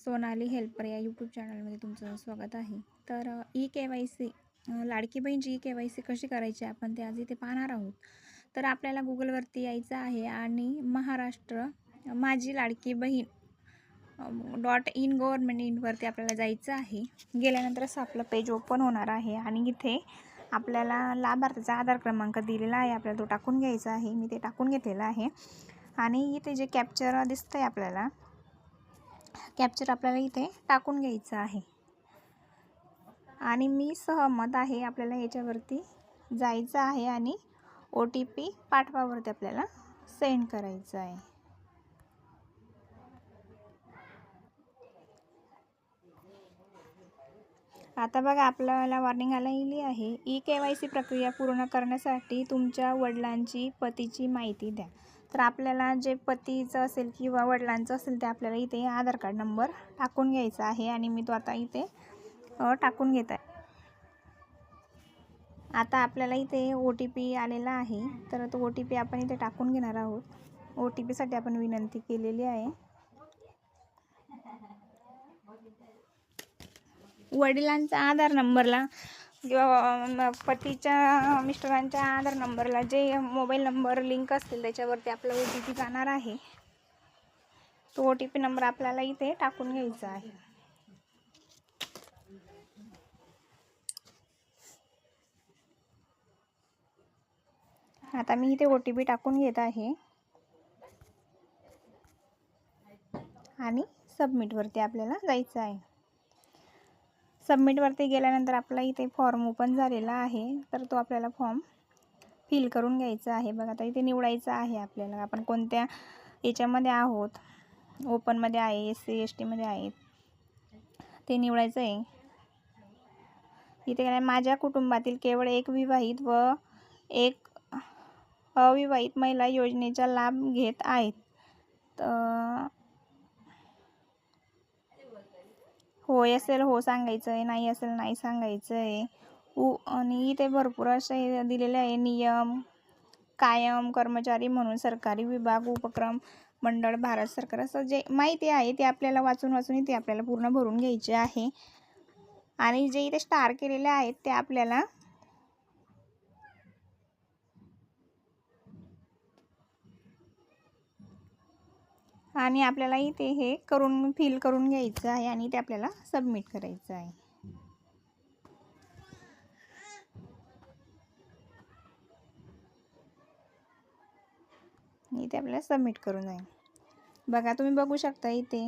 Sonali helper या YouTube चॅनलमध्ये तुमचं स्वागत आहे. तर ई-के-वाय-सी लाडकी बहीणची ई-के-वाय-सी कशी करायची आपण ते आज इथे पाहणार आहोत. तर आपल्याला गुगलवरती यायचं आहे आणि महाराष्ट्र माझी लाडकी बहीण .in/government.in वरती आपल्याला जायचं आहे. गेल्यानंतर असं आपलं पेज ओपन होणार आहे आणि इथे आपल्याला लाभार्थीचा आधार क्रमांक दिलेला आहे, आपल्याला तो टाकून घ्यायचा आहे. मी ते टाकून घेतलेला आहे आणि इथे जे कॅप्चर दिसतंय आपल्याला कॅप्चर आपल्याला इथे टाकून घ्यायचं आहे आणि मी सहमत आहे. आपल्याला याच्यावरती जायचं आहे आणि OTP पाठवावरती आपल्याला सेंड करायचं आहे. आता बघा आपल्याला वॉर्निंग आलेली आहे. ई-के-वाय-सी प्रक्रिया पूर्ण करण्यासाठी तुमच्या वडिलांची पतीची माहिती द्या. तर आपल्याला जे पतीचं असेल किंवा वडिलांचं असेल ते आपल्याला इथे आधार कार्ड नंबर टाकून घ्यायचा आहे आणि मी तो आता इथे टाकून घेत आहे. आता आपल्याला इथे OTP आलेला आहे, तर तो OTP आपण इथे टाकून घेणार आहोत. OTPसाठी आपण विनंती केलेली आहे. वडिलांचा आधार नंबरला किंवा पतीच्या मिस्टरांच्या आधार नंबरला जे मोबाईल नंबर लिंक असतील त्याच्यावरती आपला OTP जाणार आहे. तो OTP नंबर आपल्याला इथे टाकून घ्यायचा आहे. आता मी इथे OTP टाकून घेत आहे आणि सबमिटवरती आपल्याला जायचं आहे. सबमिटवरती गेल्यानंतर आपला इथे फॉर्म ओपन झालेला आहे, तर तो आपल्याला फॉर्म फिल करून घ्यायचा आहे. बघा आता इथे निवडायचं आहे आपल्याला आपण कोणत्या याच्यामध्ये आहोत. ओपनमध्ये आहे, SC ST मध्ये आहे, ते निवडायचं आहे. इथे काय माझ्या कुटुंबातील केवळ एक विवाहित व एक अविवाहित महिला योजनेचा लाभ घेत आहेत. तर होय असेल हो सांगायचं आहे, नाही असेल नाही सांगायचं आहे. आणि इथे भरपूर असे दिलेले आहे नियम. कायम कर्मचारी म्हणून सरकारी विभाग, उपक्रम, मंडळ, भारत सरकार असं जे माहिती आहे ते आपल्याला वाचून इथे आपल्याला पूर्ण भरून घ्यायचे आहे. आणि जे इथे स्टार केलेले आहेत ते आपल्याला इथे हे फिल करून घ्यायचं आहे आणि ते आपल्याला सबमिट करायचं आहे. इथे आपल्याला सबमिट करून जाईल. बघा तुम्ही बघू शकता इथे